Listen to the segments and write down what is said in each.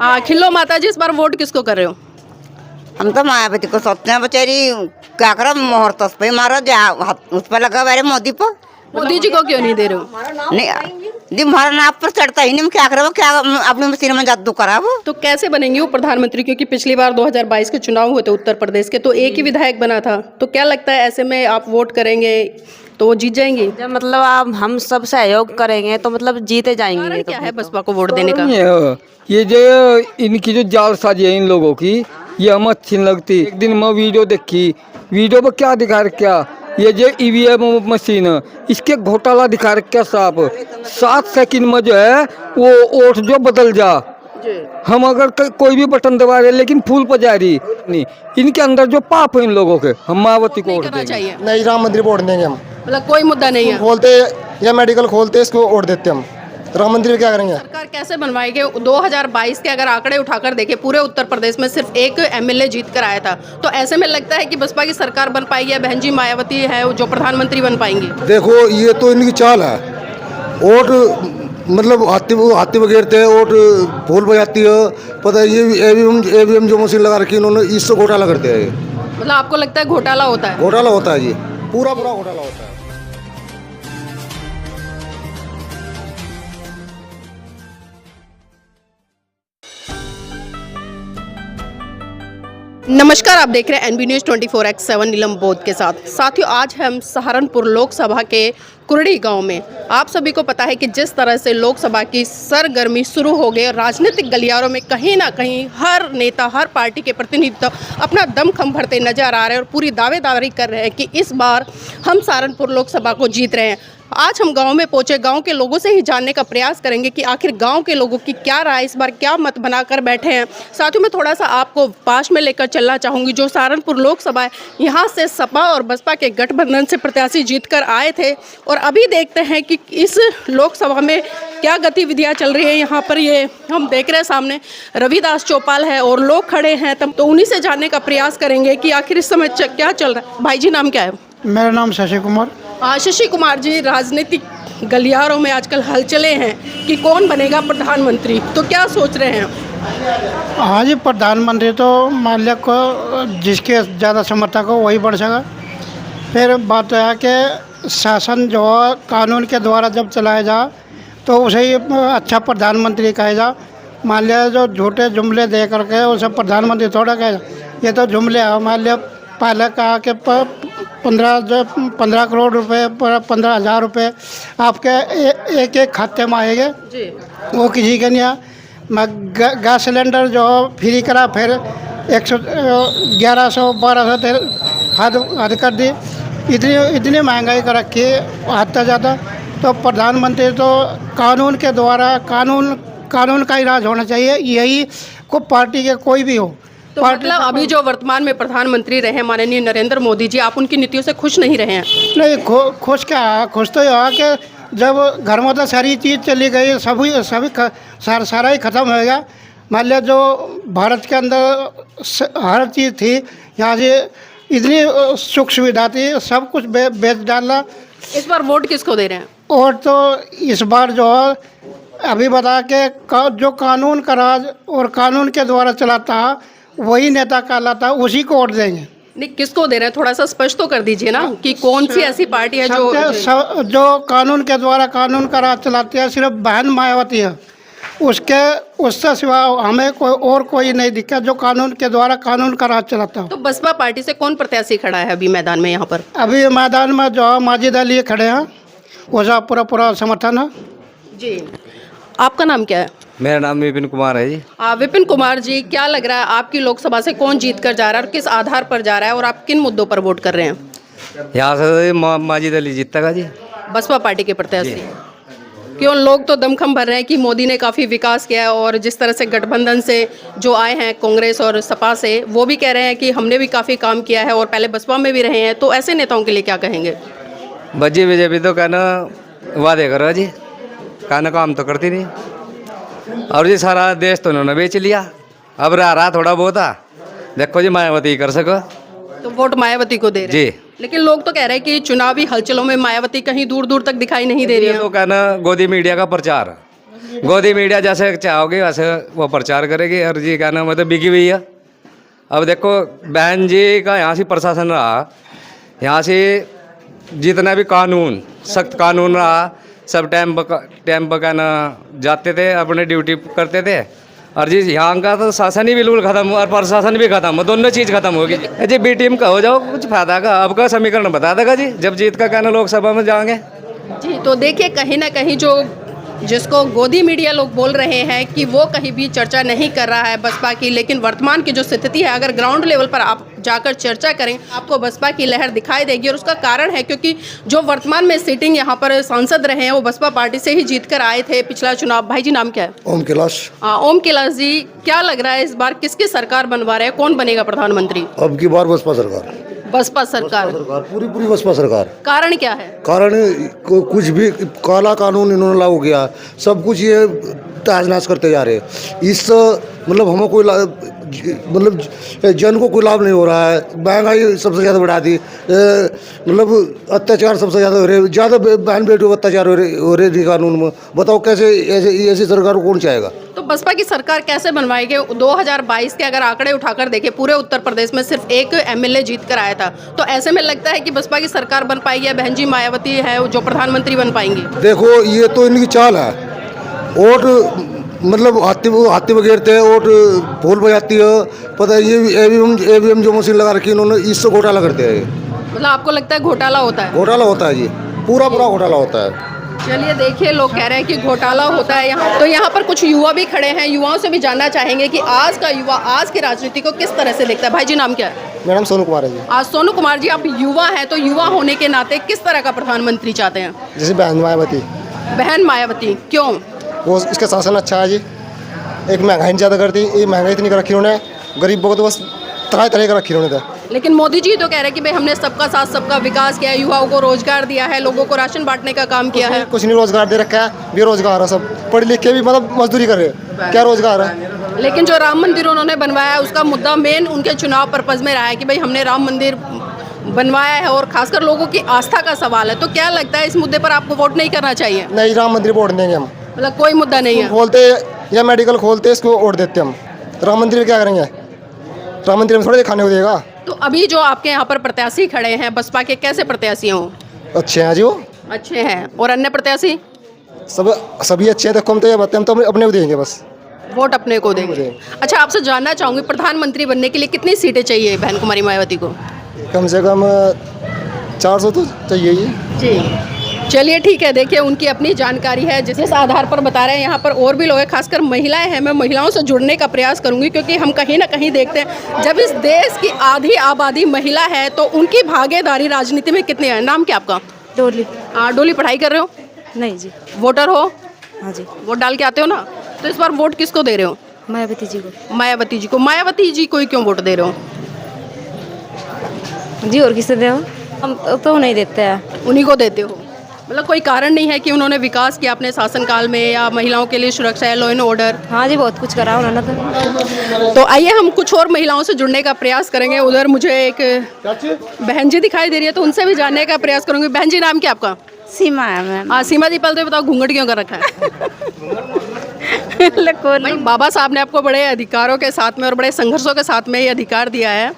हाँ, खिल्लो माता जी, इस बार वोट किसको कर रहे हो? हम तो मायावती को सोचते हैं, बेचारी क्या करो, मोहर तो उस पे मारो, उस पर लगा मेरे मोदी पर। मोदी जी को क्यों नहीं दे रहे हो? नहीं दी, हमारा नाप पर चढ़ता ही नहीं, क्या करे वो, क्या अपनी मशीन में जादू करा वो। तो कैसे बनेंगे वो प्रधानमंत्री? क्योंकि पिछली बार 2022 के चुनाव हुए थे उत्तर प्रदेश के, तो एक ही विधायक बना था। तो क्या लगता है ऐसे में आप वोट करेंगे तो वो जीत जाएंगी? जब मतलब आप हम सब सहयोग करेंगे तो मतलब जीते जाएंगे। कारण ये तो क्या है बसपा को वोट देने का? ये जो इनकी जो जालसाजी है इन लोगों की, ये हमें अच्छी नहीं लगती। एक दिन मैं वीडियो देखी, वीडियो पर क्या दिखा रखा, ये जो ईवीएम मशीन, इसके घोटाला दिखा रखा साहब। 7 सेकंड में जो है वो वोट जो बदल जा। हम अगर कोई भी बटन दबा रहे लेकिन फूल पर जा रही नहीं, इनके अंदर जो पाप है इन लोगों के, हम मायावती को वोट करना देंगे। चाहिए, नहीं, राम मंदिर वोट देंगे हम। मतलब कोई मुद्दा नहीं है। खोलते या मेडिकल खोलते इसको वोट देते हम। राम मंदिर में क्या करेंगे? सरकार कैसे बनवाएगी? 2022 के अगर आंकड़े उठाकर देखें, पूरे उत्तर प्रदेश में सिर्फ एक एमएलए जीत कर आया था। तो ऐसे में लगता है कि बसपा की सरकार बन पाएगी या बहन जी मायावती है जो प्रधानमंत्री बन पाएंगी? देखो, ये तो इनकी चाल है। वोट मतलब हाथी बगेरते हैं, वोट फूल बजाती है। पता है, ये एवीएम जो मशीन लगा रखी इन्होंने, इससे घोटाला करते हैं। मतलब आपको लगता है घोटाला होता है? घोटाला होता है जी, पूरा घोटाला होता है। नमस्कार, आप देख रहे हैं एनबी न्यूज़ 24x7 नीलम बोध के साथ। साथियों, आज हम सहारनपुर लोकसभा के कुरड़ी गांव में, आप सभी को पता है कि जिस तरह से लोकसभा की सरगर्मी शुरू हो गई, राजनीतिक गलियारों में कहीं ना कहीं हर नेता, हर पार्टी के प्रतिनिधि अपना दमखम भरते नजर आ रहे हैं और पूरी दावेदारी कर रहे हैं कि इस बार हम सहारनपुर लोकसभा को जीत रहे हैं। आज हम गांव में पहुंचे, गांव के लोगों से ही जानने का प्रयास करेंगे कि आखिर गांव के लोगों की क्या राय, इस बार क्या मत बनाकर बैठे हैं। साथियों, मैं थोड़ा सा आपको पास में लेकर चलना चाहूँगी। जो सहारनपुर लोकसभा है, यहाँ से सपा और बसपा के गठबंधन से प्रत्याशी जीतकर आए थे और अभी देखते हैं कि इस लोकसभा में क्या गतिविधियाँ चल रही है। यहाँ पर ये हम देख रहे हैं सामने रविदास चौपाल है और लोग खड़े हैं, तब तो उन्हीं से जानने का प्रयास करेंगे कि आखिर इस समय क्या चल रहा है। भाई जी, नाम क्या है? मेरा नाम शशि कुमार। शशि कुमार जी, राजनीतिक गलियारों में आजकल हलचलें हैं कि कौन बनेगा प्रधानमंत्री, तो क्या सोच रहे हैं? हाँ जी, प्रधानमंत्री तो मान लिया को जिसके ज़्यादा समर्थक हो वही बढ़ सका। फिर बात है कि शासन जो है कानून के द्वारा जब चलाया जा तो उसे ही अच्छा प्रधानमंत्री कहा जा। मान लिया जो झूठे जुमले दे करके उसे प्रधानमंत्री थोड़ा कहे, ये तो जुमले है। मान लिया पहले कहा कि 15 करोड़ रुपए, 15,000 रुपये आपके एक खाते में आएंगे, वो किसी के नहीं आ। मैं गैस सिलेंडर जो फ्री करा, फिर 1100 1200 हद कर दी। इतनी महंगाई कर रखी है हद तक ज़्यादा। तो प्रधानमंत्री तो कानून के द्वारा, कानून का ही राज होना चाहिए, यही को पार्टी के कोई भी हो। तो मतलब अभी जो वर्तमान में प्रधानमंत्री रहे माननीय नरेंद्र मोदी जी, आप उनकी नीतियों से खुश नहीं रहे हैं? नहीं, खुश क्या है? खुश तो यह है कि जब घर में तो सारी चीज़ चली गई, सभी सारा ही ख़त्म हो गया। मान लिया जो भारत के अंदर हर चीज़ थी, यहाँ से इतनी सुख सुविधा थी, सब कुछ बेच डाला। इस बार वोट किसको दे रहे हैं? और तो इस बार जो है अभी बता के जो कानून का राज और कानून के द्वारा चलाता है वही नेता कहलाता है, उसी को वोट देंगे। नहीं, किसको दे रहे हैं? थोड़ा सा स्पष्ट तो कर दीजिए ना कि कौन सी ऐसी पार्टी है जो कानून के द्वारा कानून का राज चलाती है, सिर्फ बहन मायावती है। उससे सिवा हमें कोई नहीं दिखा जो कानून के द्वारा कानून का राज चलाता है। तो बसपा पार्टी से कौन प्रत्याशी खड़ा है अभी मैदान में? यहाँ पर अभी मैदान में जो माजिद अली खड़े हैं, उसका पूरा समर्थन है जी। आपका नाम क्या है? मेरा नाम विपिन कुमार है जी। विपिन कुमार जी, क्या लग रहा है आपकी लोकसभा से कौन जीत कर जा रहा है और किस आधार पर जा रहा है, और आप किन मुद्दों पर वोट कर रहे हैं? यहाँ से माजिद अली जीतेगा जी, बसपा पार्टी के प्रत्याशी। क्यों? लोग तो दमखम भर रहे हैं कि मोदी ने काफ़ी विकास किया है और जिस तरह से गठबंधन से जो आए हैं कांग्रेस और सपा से, वो भी कह रहे हैं कि हमने भी काफ़ी काम किया है और पहले बसपा में भी रहे हैं। तो ऐसे नेताओं के लिए क्या कहेंगे? बजी बीजेपी तो कहना वादे करो जी, कहना काम तो करती नहीं, और जी सारा देश तो उन्होंने बेच लिया, अब रहा थोड़ा बहुत आ। देखो जी, मायावती कर सको तो वोट मायावती को दे रहे हैं। लेकिन लोग तो कह रहे हैं कि चुनावी हलचलों में मायावती कहीं दूर दूर तक दिखाई नहीं दे रही है। तो कहना गोदी मीडिया का प्रचार, गोदी मीडिया जैसे चाहोगे वैसे वो प्रचार करेगी। और जी क्या नाम है तो बिकी हुई है। अब देखो बहन जी का यहाँ से प्रशासन रहा, यहाँ से जितना भी कानून सख्त कानून रहा सब टाइम पर क्या ना जाते थे, अपने ड्यूटी करते थे। और जी यहाँ का तो शासन ही बिल्कुल खत्म और प्रशासन भी खत्म, दोनों चीज़ खत्म होगी जी। बी टीम का हो जाओ कुछ फायदा का, अब का समीकरण बता देगा जी जब जीत का कहना लोकसभा में जाएंगे जी। तो देखिए कहीं ना कहीं जो जिसको गोदी मीडिया लोग बोल रहे हैं कि वो कहीं भी चर्चा नहीं कर रहा है बसपा की, लेकिन वर्तमान की जो स्थिति है अगर ग्राउंड लेवल पर आप जाकर चर्चा करें आपको बसपा की लहर दिखाई देगी। और उसका कारण है क्योंकि जो वर्तमान में सीटिंग यहाँ पर सांसद रहे हैं वो बसपा पार्टी से ही जीत कर आए थे पिछला चुनाव। भाई जी नाम क्या है? ओम कैलाश। ओम कैलाश जी, क्या लग रहा है इस बार किसकी सरकार बनवा रहे हैं, कौन बनेगा प्रधानमंत्री? अब की बार बसपा सरकार। बसपा सरकार पूरी बसपा सरकार। कारण क्या है? कारण कुछ भी काला कानून इन्होंने लागू किया, सब कुछ ये तहस करते जा रहे। इस मतलब हमें कोई मतलब जन को कोई लाभ नहीं हो रहा है। महंगाई सबसे ज़्यादा बढ़ा दी, मतलब अत्याचार सबसे ज़्यादा हो रहे, ज़्यादा बहन बेटियों का अत्याचार हो रहे कानून में। बताओ कैसे ऐसी सरकार को कौन चाहेगा? तो बसपा की सरकार कैसे बनवाएगी? 2022 के अगर आंकड़े उठाकर देखें पूरे उत्तर प्रदेश में सिर्फ एक एमएलए जीत कर आया था, तो ऐसे में लगता है कि बसपा की सरकार बन पाएगी या बहन जी मायावती है जो प्रधानमंत्री बन पाएंगी? देखो ये तो इनकी चाल है, वोट मतलब हाथी बगेरते हैं, वोट फूल बजाती है। पता है ये ईवीएम जो मशीन लगा रखी इन्होंने, इससे घोटाला करते हैं। मतलब आपको लगता है घोटाला होता है? घोटाला होता है जी, पूरा घोटाला होता है। चलिए देखिए, लोग कह रहे हैं कि घोटाला होता है यहाँ। तो यहाँ पर कुछ युवा भी खड़े हैं, युवाओं से भी जानना चाहेंगे कि आज का युवा आज की राजनीति को किस तरह से देखता है। भाई जी नाम क्या है? मेरा नाम सोनू कुमार है जी। आज सोनू कुमार जी, आप युवा हैं तो युवा होने के नाते किस तरह का प्रधानमंत्री चाहते हैं? जैसे बहन मायावती। बहन मायावती क्यों? वो इसका शासन अच्छा है जी। एक महंगाई नहीं ज़्यादा करती, ये महंगाई इतनी कर रखी उन्होंने, गरीबों को तो बस तरह तरह का रखी उन्होंने। लेकिन मोदी जी तो कह रहे हैं कि भाई हमने सबका साथ सबका विकास किया है, युवाओं को रोजगार दिया है, लोगों को राशन बांटने का काम किया है। कुछ नहीं रोजगार दे रखा है, बेरोजगार है सब, पढ़े लिख के भी मतलब मजदूरी कर रहे हैं, क्या रोजगार है? लेकिन जो राम मंदिर उन्होंने बनवाया है उसका मुद्दा मेन उनके चुनाव पर्पज में रहा है कि भाई हमने राम मंदिर बनवाया है और खासकर लोगों की आस्था का सवाल है। तो क्या लगता है इस मुद्दे पर आपको वोट नहीं करना चाहिए? नहीं, राम मंदिर वोट देंगे हम। मतलब कोई मुद्दा नहीं है? खोलते या मेडिकल खोलते इसको वोट देते हम। राम मंदिर में क्या करेंगे? राम मंदिर में थोड़े खाने को देगा। तो अभी जो आपके यहाँ पर प्रत्याशी खड़े हैं बसपा के, कैसे प्रत्याशी हो? अच्छे हैं जी, वो अच्छे हैं। और अन्य प्रत्याशी? सभी अच्छे हैं। देखो हम तो ये बताते, हम तो अपने को देंगे, बस वोट अपने को देंगे। अच्छा, आपसे जानना चाहूँगी प्रधानमंत्री बनने के लिए कितनी सीटें चाहिए बहन कुमारी मायावती को? कम से कम 400 तो चाहिए ही जी। चलिए ठीक है, देखिए उनकी अपनी जानकारी है जिस आधार पर बता रहे हैं। यहाँ पर और भी लोग हैं, खासकर महिलाएं हैं। मैं महिलाओं से जुड़ने का प्रयास करूंगी क्योंकि हम कहीं ना कहीं देखते हैं जब इस देश की आधी आबादी महिला है तो उनकी भागीदारी राजनीति में कितनी है। नाम क्या आपका? डोली। डोली, पढ़ाई कर रहे हो? नहीं जी। वोटर हो? हाँ जी। वोट डाल के आते हो ना? तो इस बार वोट किसको दे रहे हो? मायावती जी को। मायावती जी को। मायावती जी को ही क्यों वोट दे रहे हो जी? और किसे दे? हम तो नहीं देते हैं। उन्हीं को देते हो? मतलब कोई कारण नहीं है कि उन्होंने विकास किया अपने शासनकाल में, या महिलाओं के लिए सुरक्षा है, लॉ एंड ऑर्डर? हाँ जी, बहुत कुछ करा उन्होंने तो आइए हम कुछ और महिलाओं से जुड़ने का प्रयास करेंगे। उधर मुझे एक बहन जी दिखाई दे रही है तो उनसे भी जानने का प्रयास करूंगी। बहन जी नाम क्या आपका? सीमा है मैम। हाँ सीमा जी, पहले तो बताओ घूंघट क्यों कर रखा है? भाई बाबा साहब ने आपको बड़े अधिकारों के साथ में और बड़े संघर्षों के साथ में ये अधिकार दिया है।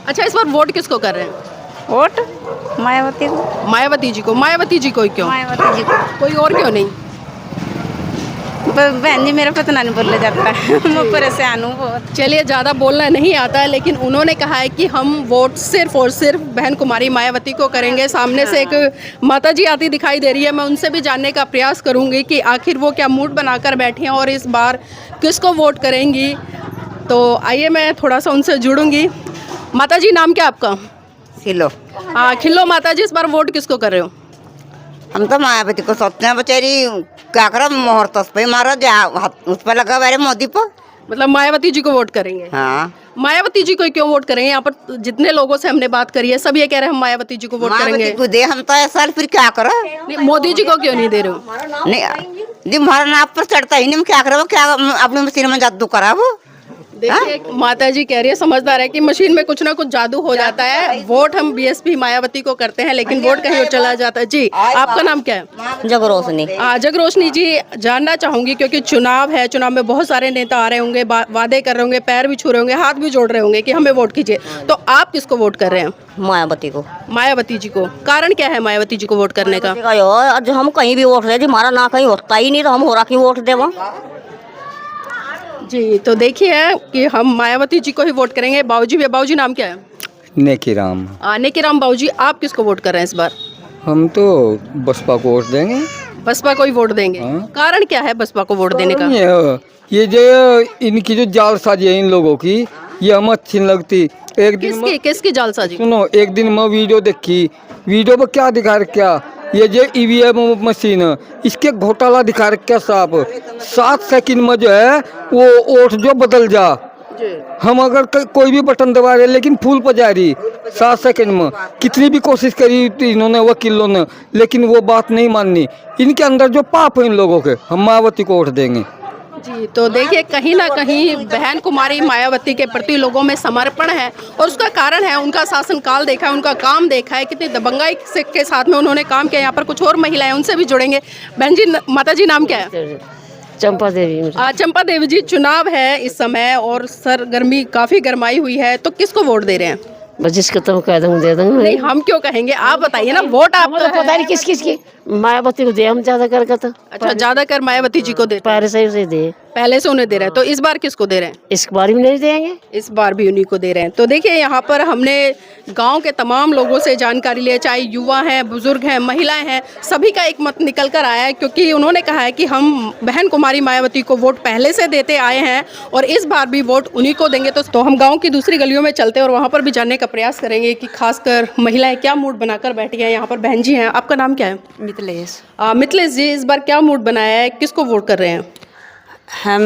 अच्छा, इस बार वोट किसको कर रहे हैं? वोट मायावती को। मायावती जी को। मायावती जी को क्यों? मायावती जी को। कोई और क्यों नहीं? बहन जी मेरा पता नहीं बोलने जाता है, मैं परेशान हूँ बहुत। चलिए, ज़्यादा बोलना नहीं आता है, लेकिन उन्होंने कहा है कि हम वोट सिर्फ और सिर्फ बहन कुमारी मायावती को करेंगे। सामने से एक माता जी आती दिखाई दे रही है, मैं उनसे भी जानने का प्रयास करूंगी कि आखिर वो क्या मूड बनाकर बैठी हैं और इस बार किसको वोट करेंगी। तो आइए मैं थोड़ा सा उनसे जुड़ूंगी। माता जी नाम क्या आपका? खिलो। हाँ खिलो माता जी, इस बार वोट किसको कर रहे हो? हम तो मायावती को सोचते हैं, बेचारी क्या करो, मोहर तस पे मारो, उस पर लगा मेरे मोदी पर। मतलब मायावती जी को वोट करेंगे? हाँ। मायावती जी को क्यों वोट करेंगे? यहाँ पर जितने लोगों से हमने बात करी है सब ये कह रहे हैं हम मायावती जी को वोट करेंगे। को दे हम तो ऐसा, फिर क्या करो? मोदी जी को क्यों नहीं दे रहे हो? नहीं जी, हमारा नाप पर चढ़ता ही नहीं, क्या करो? क्या अपनी मशीन में जादू करा वो? देखिए माता जी कह रही है, समझदार है कि मशीन में कुछ ना कुछ जादू हो जाता है। वोट हम बीएसपी मायावती को करते हैं, लेकिन वोट कहीं और चला जाता है। जी, आपका नाम क्या है? जग रोशनी। जगरोशनी जी, जानना चाहूंगी क्योंकि चुनाव है, चुनाव में बहुत सारे नेता आ रहे होंगे, वादे कर रहे होंगे, पैर भी छू रहे होंगे, हाथ भी जोड़ रहे होंगे कि हमें वोट कीजिए, तो आप किसको वोट कर रहे हैं? मायावती को। मायावती जी को। कारण क्या है मायावती जी को वोट करने का? आज हम कहीं भी वोट दे दी, हमारा ना कहीं होता ही नहीं, तो हम हो रहा की वोट देवा। जी, तो देखिए कि हम मायावती जी को ही वोट करेंगे। बाबूजी भी, बाबूजी नाम क्या है? नेकीराम। नेकीराम बाबूजी, आप किसको वोट कर रहे हैं इस बार? हम तो बसपा को वोट देंगे। बसपा को ही वोट देंगे। हाँ। कारण क्या है बसपा को वोट देने का? ये जो इनकी जो जालसाजी है इन लोगों की, ये हमें अच्छी नहीं लगती। एक दिन किसकी जालसाजी? सुनो, एक दिन मैं वीडियो देखी, वीडियो पर क्या दिखा रखा, ये जो ईवीएम मशीन, इसके घोटाला दिखा रखा साहब। 7 सेकंड में जो है वो वोट जो बदल जा, हम अगर कोई भी बटन दबा रहे लेकिन फूल पर जा रही 7 सेकंड में। कितनी भी कोशिश करी इन्होंने, वकीलों ने, लेकिन वो बात नहीं माननी। इनके अंदर जो पाप है इन लोगों के, हम मायावती को वोट देंगे। जी, तो देखिए कहीं ना कहीं बहन कुमारी मायावती के प्रति लोगों में समर्पण है, और उसका कारण है उनका शासनकाल देखा है, उनका काम देखा है, कितनी दबंगाई के साथ में उन्होंने काम किया। यहाँ पर कुछ और महिलाएं, उनसे भी जुड़ेंगे। बहन जी, माता जी नाम क्या है? चंपा देवी। चंपा देवी जी, चुनाव है इस समय और सरगर्मी काफी गरमाई हुई है, तो किसको वोट दे रहे हैं? बस जिसको तुम कह दूँ दे दूँगा। नहीं, हम क्यों कहेंगे, आप बताइए ना। वोट आप तो पता नहीं किस किस की, मायावती को दे हम ज्यादा करके तो। अच्छा, ज्यादातर मायावती जी को दे, पहले से दे, पहले से उन्हें दे रहे हैं, तो इस बार किसको दे रहे हैं? इस बार भी नहीं देंगे, इस बार भी उन्हीं को दे रहे हैं। तो देखिए यहाँ पर हमने गांव के तमाम लोगों से जानकारी ली है, चाहे युवा हैं, बुजुर्ग हैं, महिलाएं हैं, सभी का एक मत निकल कर आया है, क्योंकि उन्होंने कहा है कि हम बहन कुमारी मायावती को वोट पहले से देते आए हैं और इस बार भी वोट उन्हीं को देंगे। तो हम गाँव की दूसरी गलियों में चलते हैं और वहाँ पर भी जानने का प्रयास करेंगे कि खासकर महिलाएं क्या मूड बनाकर बैठी हैं। यहाँ पर बहन जी हैं, आपका नाम क्या है? मिथिलेश। मिथिलेश जी, इस बार क्या मूड बनाया है, किसको वोट कर रहे हैं? हम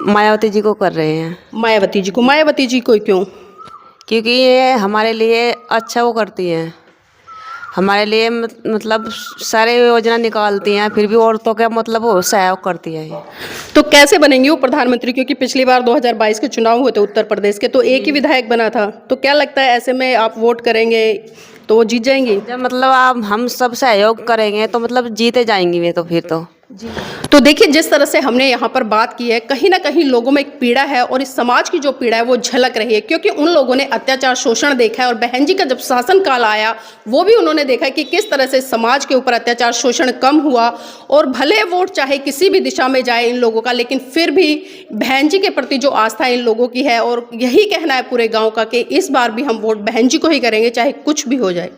मायावती जी को कर रहे हैं। मायावती जी को। मायावती जी को क्यों? क्योंकि ये हमारे लिए अच्छा वो करती हैं, हमारे लिए मतलब सारे योजना निकालती हैं, फिर भी औरतों का मतलब वो सहयोग करती है ये। तो कैसे बनेंगे वो प्रधानमंत्री? क्योंकि पिछली बार 2022 के चुनाव हुए थे उत्तर प्रदेश के, तो एक ही विधायक बना था, तो क्या लगता है ऐसे में आप वोट करेंगे तो वो जीत जाएंगी? जब मतलब आप हम सब सहयोग करेंगे तो मतलब जीते जाएंगी वे तो फिर तो। तो देखिए जिस तरह से हमने यहाँ पर बात की है, कहीं ना कहीं लोगों में एक पीड़ा है और इस समाज की जो पीड़ा है वो झलक रही है, क्योंकि उन लोगों ने अत्याचार शोषण देखा है और बहन जी का जब शासनकाल आया वो भी उन्होंने देखा है कि किस तरह से समाज के ऊपर अत्याचार शोषण कम हुआ। और भले वोट चाहे किसी भी दिशा में जाए इन लोगों का, लेकिन फिर भी बहन जी के प्रति जो आस्था इन लोगों की है, और यही कहना है पूरे गाँव का कि इस बार भी हम वोट बहन जी को ही करेंगे, चाहे कुछ भी हो जाए।